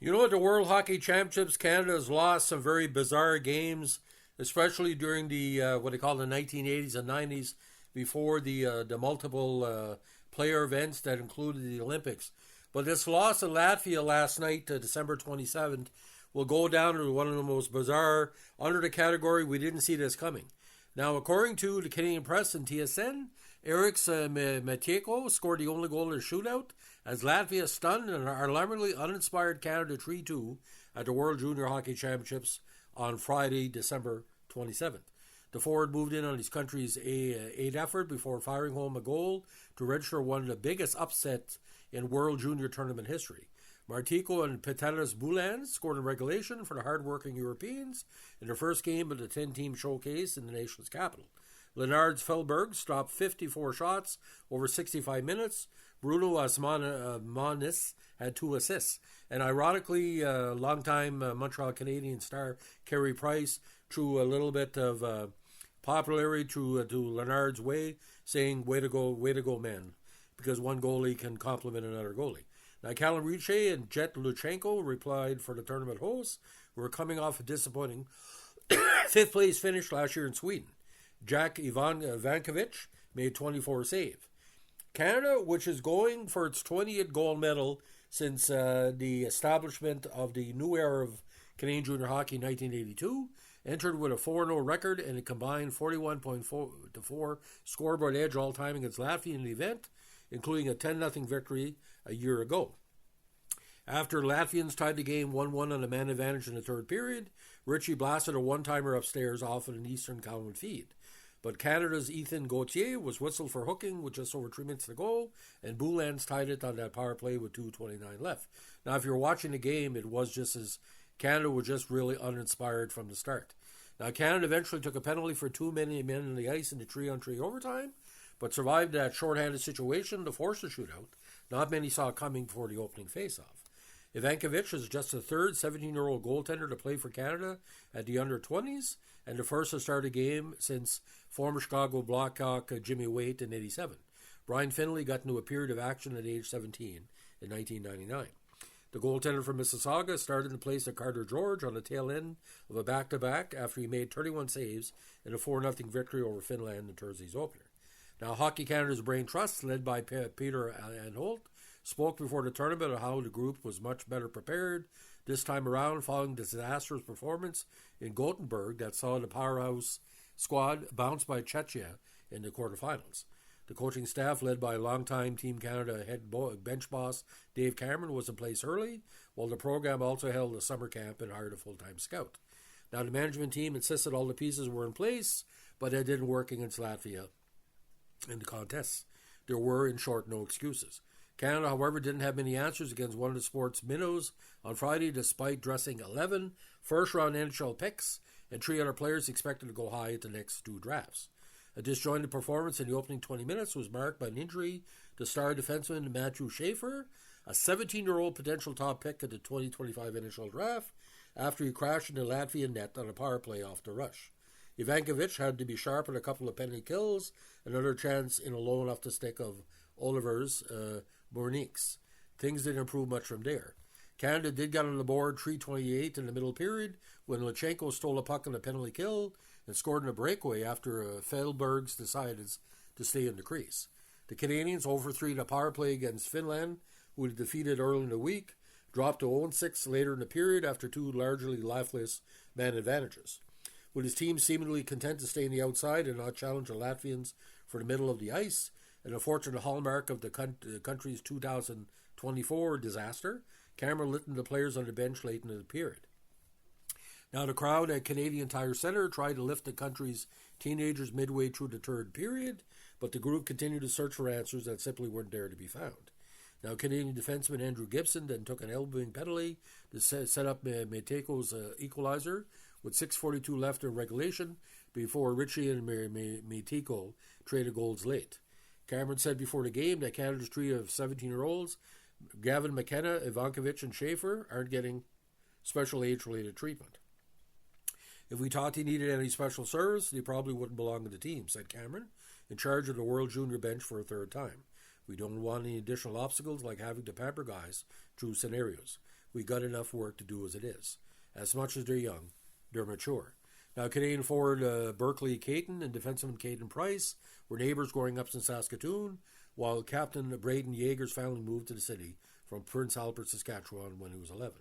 You know, at the World Hockey Championships, Canada has lost some very bizarre games, especially during the what they call the 1980s and 90s, before the multiple player events that included the Olympics. But this loss in Latvia last night, December 27th, will go down to one of the most bizarre, under the category we didn't see this coming. Now, according to the Canadian press and TSN, Eriks Matieko scored the only goal in the shootout as Latvia stunned an alarmingly uninspired Canada 3-2 at the World Junior Hockey Championships on Friday, December 27th. The forward moved in on his country's aid effort before firing home a goal to register one of the biggest upsets in World Junior Tournament history. Martico and Petelas Boulans scored in regulation for the hard-working Europeans in their first game of the 10-team showcase in the nation's capital. Leonard Felberg stopped 54 shots over 65 minutes. Bruno Asmanis had 2 assists. And ironically, longtime Montreal Canadian star Carey Price threw a little bit of popularity to Leonard's way, saying, way to go, man, because one goalie can compliment another goalie. Now, Callum Riche and Jet Luchenko replied for the tournament hosts, who were coming off a disappointing fifth-place finish last year in Sweden. Jack Ivankovic made 24 saves. Canada, which is going for its 20th gold medal since the establishment of the new era of Canadian junior hockey in 1982, entered with a 4-0 record and a combined 41.4 scoreboard edge all-time against Latvia in the event, including a 10-0 victory a year ago. After Latvians tied the game 1-1 on a man advantage in the third period, Ritchie blasted a one-timer upstairs off an eastern Cowan feed. But Canada's Ethan Gauthier was whistled for hooking with just over 3 minutes to go, and Boulans tied it on that power play with 2:29 left. Now, if you're watching the game, it was just as Canada was just really uninspired from the start. Now, Canada eventually took a penalty for too many men on the ice in the 3-on-3 overtime, but survived that shorthanded situation to force the shootout. Not many saw it coming before the opening faceoff. Ivankovic is just the third 17-year-old goaltender to play for Canada at the under-20s, and the first to start a game since former Chicago Blackhawk Jimmy Waite in '87. Brian Finley got into a period of action at age 17 in 1999. The goaltender from Mississauga started in place of Carter George on the tail end of a back-to-back after he made 31 saves in a 4-0 victory over Finland in Thursday's opener. Now, Hockey Canada's Brain Trust, led by Peter Anholt, spoke before the tournament of how the group was much better prepared this time around following the disastrous performance in Gothenburg that saw the powerhouse squad bounce by Czechia in the quarterfinals. The coaching staff, led by longtime Team Canada head bench boss Dave Cameron, was in place early, while the program also held a summer camp and hired a full-time scout. Now, the management team insisted all the pieces were in place, but it didn't work against Latvia in the contests. There were, in short, no excuses. Canada, however, didn't have many answers against one of the sport's minnows on Friday, despite dressing 11 first-round NHL picks and 3 other players expected to go high at the next 2 drafts. A disjointed performance in the opening 20 minutes was marked by an injury to star defenseman Matthew Schaefer, a 17-year-old potential top pick at the 2025 NHL draft, after he crashed in the Latvian net on a power play off the rush. Ivankovic had to be sharp on a couple of penalty kills, another chance in a low enough to stick of Oliver's Borniks. Things didn't improve much from there. Canada did get on the board 3:28 in the middle period when Luchenko stole a puck on a penalty kill and scored in a breakaway after Feldbergs decided to stay in the crease. The Canadians, over 3 in a power play against Finland, who had defeated early in the week, dropped to 0-6 later in the period after 2 largely lifeless man advantages. With his team seemingly content to stay on the outside and not challenge the Latvians for the middle of the ice, an unfortunate hallmark of the country's 2024 disaster, Cameron littened the players on the bench late in the period. Now, the crowd at Canadian Tire Centre tried to lift the country's teenagers midway through the third period, but the group continued to search for answers that simply weren't there to be found. Now, Canadian defenseman Andrew Gibson then took an elbowing penalty to set up Mateko's equalizer with 6:42 left in regulation before Ritchie and Mateko traded goals late. Cameron said before the game that Canada's trio of 17-year-olds, Gavin McKenna, Ivankovic, and Schaefer, aren't getting special age-related treatment. If we thought he needed any special service, he probably wouldn't belong in the team, said Cameron, in charge of the World Junior bench for a third time. We don't want any additional obstacles like having to pamper guys through scenarios. We got enough work to do as it is. As much as they're young, they're mature. Now, Canadian forward Berkeley Caton and defenseman Caden Price were neighbours growing up in Saskatoon, while Captain Braden Yeager's family moved to the city from Prince Albert, Saskatchewan when he was 11.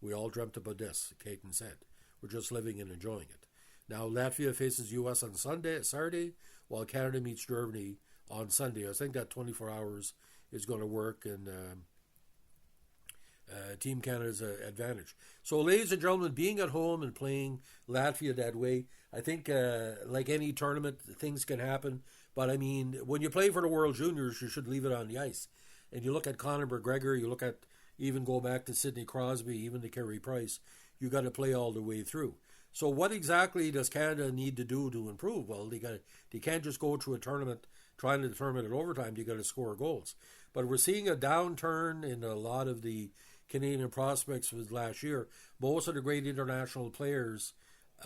We all dreamt about this, Caton said. We're just living and enjoying it. Now, Latvia faces U.S. on Saturday, while Canada meets Germany on Sunday. I think that 24 hours is going to work in Team Canada's advantage. So, ladies and gentlemen, being at home and playing Latvia that way, I think like any tournament, things can happen. But, I mean, when you play for the World Juniors, you should leave it on the ice. And you look at Conor McGregor, you look at even go back to Sidney Crosby, even to Carey Price, you got to play all the way through. So what exactly does Canada need to do to improve? Well, they can't just go to a tournament trying to determine it overtime. You got to score goals. But we're seeing a downturn in a lot of the Canadian prospects with last year. Most of the great international players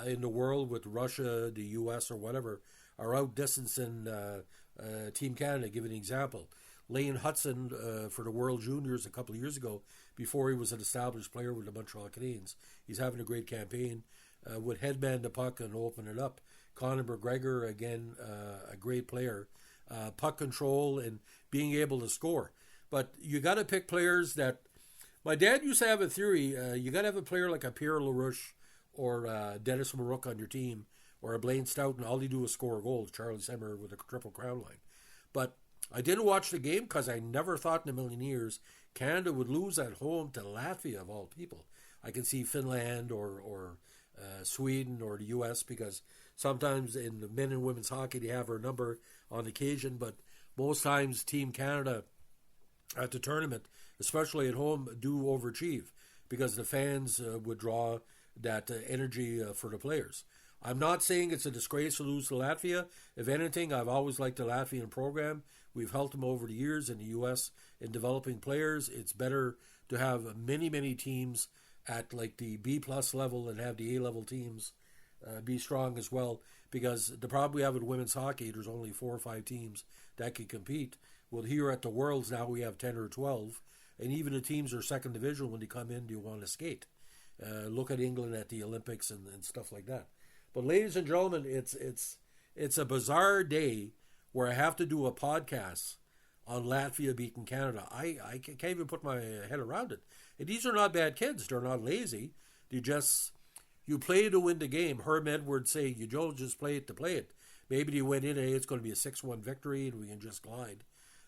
in the world, with Russia, the U.S., or whatever, are outdistancing Team Canada. Give an example. Lane Hudson for the World Juniors a couple of years ago, before he was an established player with the Montreal Canadiens. He's having a great campaign. Would headman the puck and open it up. Conor McGregor, again, a great player. Puck control and being able to score. But you got to pick players that... My dad used to have a theory, you got to have a player like a Pierre LaRouche or Dennis Marouk on your team, or a Blaine Stout, and all they do is score goals. Charlie Semmer with a Triple Crown line. But I didn't watch the game because I never thought in a million years Canada would lose at home to Latvia, of all people. I can see Finland or Sweden or the U.S. because sometimes in the men and women's hockey they have our number on occasion, but most times Team Canada at the tournament, especially at home, do overachieve because the fans would draw that energy for the players. I'm not saying it's a disgrace to lose to Latvia. If anything, I've always liked the Latvian program. We've helped them over the years in the U.S. in developing players. It's better to have many, many teams at like the B-plus level and have the A-level teams be strong as well, because the problem we have with women's hockey, there's only 4 or 5 teams that can compete. Well, here at the Worlds now we have 10 or 12, and even the teams are second division when they come in, do want to skate. Look at England at the Olympics and stuff like that. But ladies and gentlemen, it's a bizarre day where I have to do a podcast on Latvia beating Canada. I can't even put my head around it. And these are not bad kids. They're not lazy. You play to win the game. Herm Edwards say, you don't just play it to play it. Maybe they went in and it's going to be a 6-1 victory and we can just glide.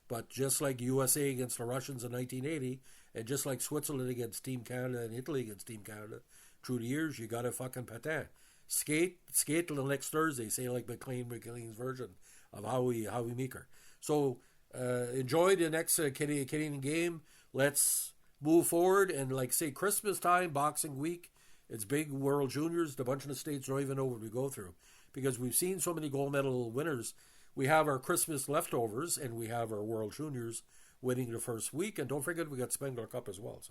But just like USA against the Russians in 1980, and just like Switzerland against Team Canada and Italy against Team Canada, through the years, you got to fucking patin. Skate till the next Thursday, say like McLean's version of how we make her. So enjoy the next Canadian game. Let's move forward, and like say Christmas time, Boxing Week, it's big World Juniors. The bunch of the states don't even know what we go through because we've seen so many gold medal winners. We have our Christmas leftovers, and we have our World Juniors winning the first week. And don't forget, we got Spengler Cup as well.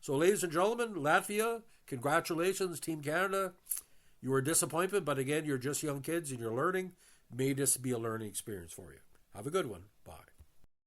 So ladies and gentlemen, Latvia, congratulations, Team Canada. You were a disappointment, but again, you're just young kids and you're learning. May this be a learning experience for you. Have a good one. Bye.